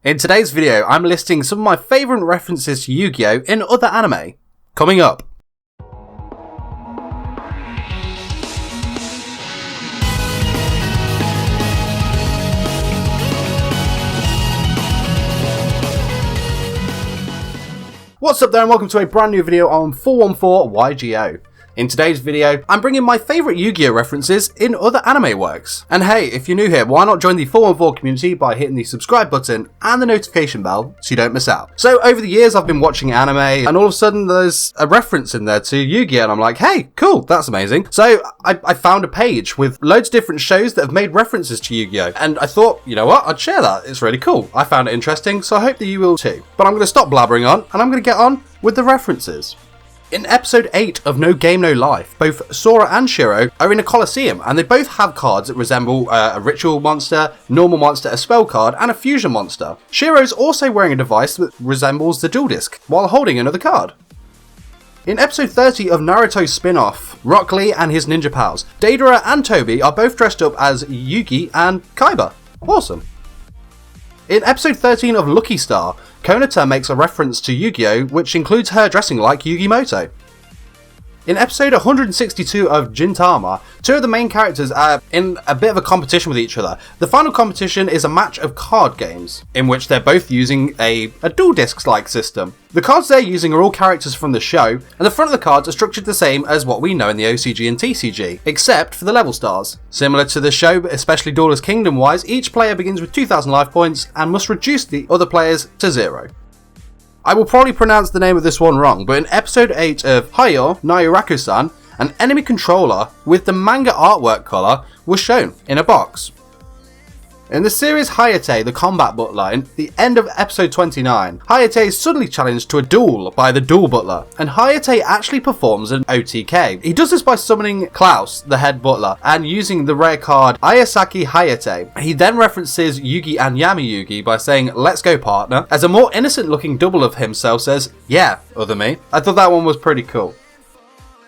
In today's video, I'm listing some of my favourite references to Yu-Gi-Oh! In other anime. Coming up. What's up there and welcome to a brand new video on 414 yugioh. In today's video, I'm bringing my favourite Yu-Gi-Oh! References in other anime works. And hey, if you're new here, why not join the 414 community by hitting the subscribe button and the notification bell so you don't miss out. So over the years I've been watching anime and all of a sudden there's a reference in there to Yu-Gi-Oh! And I'm like, hey, cool, that's amazing. So I found a page with loads of different shows that have made references to Yu-Gi-Oh! And I thought, you know what, I'd share that, it's really cool. I found it interesting, so I hope that you will too. But I'm going to stop blabbering on and I'm going to get on with the references. In episode 8 of No Game No Life, both Sora and Shiro are in a coliseum and they both have cards that resemble a ritual monster, normal monster, a spell card and a fusion monster. Shiro's also wearing a device that resembles the dual disc while holding another card. In episode 30 of Naruto's spin-off, Rock Lee and his ninja pals, Deidara and Toby are both dressed up as Yugi and Kaiba. Awesome. In episode 13 of Lucky Star, Konata makes a reference to Yu-Gi-Oh! Which includes her dressing like Yugi-Moto. In episode 162 of Gintama, two of the main characters are in a bit of a competition with each other. The final competition is a match of card games, in which they're both using a dual discs-like system. The cards they're using are all characters from the show, and the front of the cards are structured the same as what we know in the OCG and TCG, except for the level stars. Similar to the show, but especially Duelist Kingdom-wise, each player begins with 2,000 life points and must reduce the other players to 0. I will probably pronounce the name of this one wrong, but in episode 8 of Hayo Nayuraku-san, an enemy controller with the manga artwork colour was shown in a box. In the series Hayate, the combat butler, in the end of episode 29, Hayate is suddenly challenged to a duel by the duel butler, and Hayate actually performs an OTK. He does this by summoning Klaus, the head butler, and using the rare card Ayasaki Hayate. He then references Yugi and Yami Yugi by saying, "Let's go partner," as a more innocent looking double of himself says, "Yeah, other me." I thought that one was pretty cool.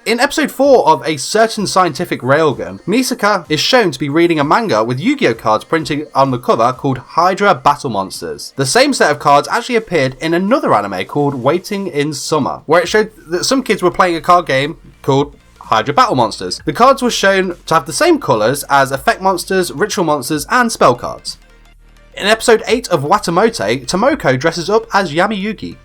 In episode 4 of A Certain Scientific Railgun, Misaka is shown to be reading a manga with Yu-Gi-Oh! Cards printed on the cover called Hydra Battle Monsters. The same set of cards actually appeared in another anime called Waiting in Summer, where it showed that some kids were playing a card game called Hydra Battle Monsters. The cards were shown to have the same colours as effect monsters, ritual monsters and spell cards. In episode 8 of Watamote, Tomoko dresses up as Yami Yugi.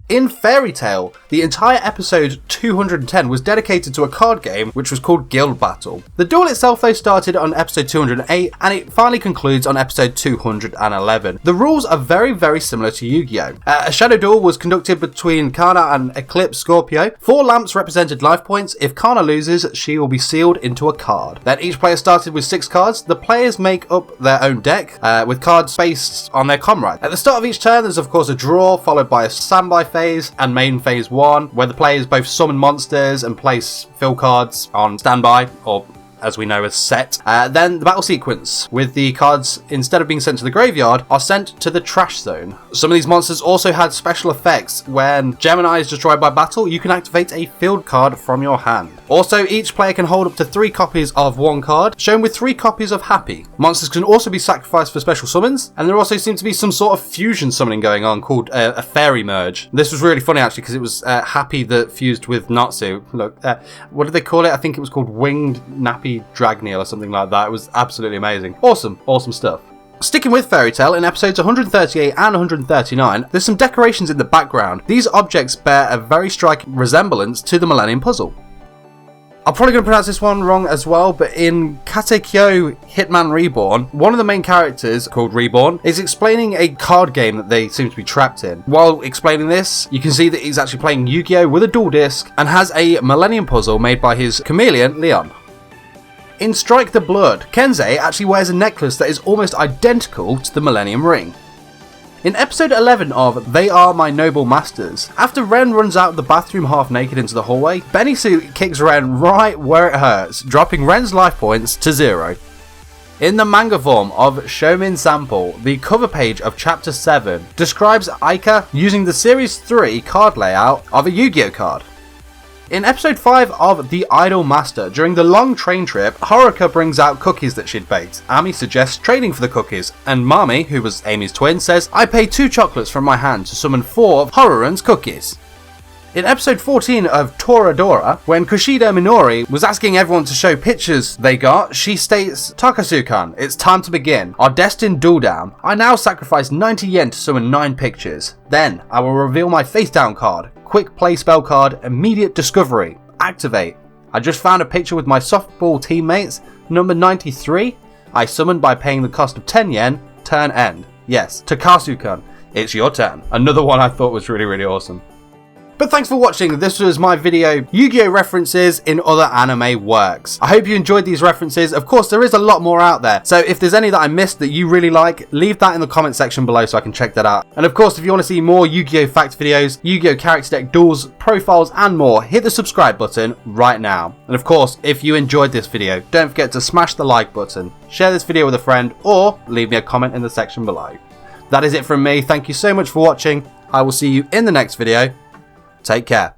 In Fairy Tail, the entire episode 210 was dedicated to a card game which was called Guild Battle. The duel itself though started on episode 208 and it finally concludes on episode 211. The rules are very similar to Yu-Gi-Oh! A shadow duel was conducted between Kana and Eclipse Scorpio. 4 lamps represented life points. If Kana loses, she will be sealed into a card. Then each player started with 6 cards. The players make up their own deck with cards based on their comrade. At the start of each turn there's of course a draw followed by a standby phase and main phase 1, where the players both summon monsters and place fill cards on standby, or as we know as set. Then the battle sequence, with the cards, instead of being sent to the graveyard, are sent to the trash zone. Some of these monsters also had special effects. When Gemini is destroyed by battle, you can activate a field card from your hand. Also, each player can hold up to 3 copies of one card, shown with 3 copies of Happy. Monsters can also be sacrificed for special summons, and there also seemed to be some sort of fusion summoning going on called a fairy merge. This was really funny actually, because it was Happy that fused with Natsu. Look, what did they call it? I think it was called Winged Nappy Dragneel or something like that. It was absolutely amazing. Awesome stuff. Sticking with Fairy Tail, in episodes 138 and 139, there's some decorations in the background. These objects bear a very striking resemblance to the Millennium Puzzle. I'm probably going to pronounce this one wrong as well, but in Katekyo Hitman Reborn, one of the main characters, called Reborn, is explaining a card game that they seem to be trapped in. While explaining this, you can see that he's actually playing Yu-Gi-Oh! With a dual disc and has a Millennium Puzzle made by his chameleon, Leon. In Strike the Blood, Kensei actually wears a necklace that is almost identical to the Millennium Ring. In episode 11 of They Are My Noble Masters, after Ren runs out of the bathroom half naked into the hallway, Benisu kicks Ren right where it hurts, dropping Ren's life points to 0. In the manga form of Shomin Sample, the cover page of chapter 7 describes Aika using the series 3 card layout of a Yu-Gi-Oh! Card. In episode 5 of The Idol Master, during the long train trip, Haruka brings out cookies that she'd baked. Ami suggests trading for the cookies, and Mami, who was Amy's twin, says, "I pay 2 chocolates from my hand to summon 4 of Haruran's cookies." In episode 14 of Toradora, when Kushida Minori was asking everyone to show pictures they got, she states, "Takasukan, it's time to begin. Our destined duel down. I now sacrifice 90 yen to summon 9 pictures. Then, I will reveal my face down card. Quick play spell card, immediate discovery. Activate. I just found a picture with my softball teammates. Number 93. I summoned by paying the cost of 10 yen. Turn end. Yes, Takasukan, it's your turn." Another one I thought was really awesome. But thanks for watching. This was my video, Yu-Gi-Oh references in other anime works. I hope you enjoyed these references. Of course, there is a lot more out there. So if there's any that I missed that you really like, leave that in the comment section below so I can check that out. And of course, if you want to see more Yu-Gi-Oh fact videos, Yu-Gi-Oh character deck duels, profiles, and more, hit the subscribe button right now. And of course, if you enjoyed this video, don't forget to smash the like button, share this video with a friend, or leave me a comment in the section below. That is it from me. Thank you so much for watching. I will see you in the next video. Take care.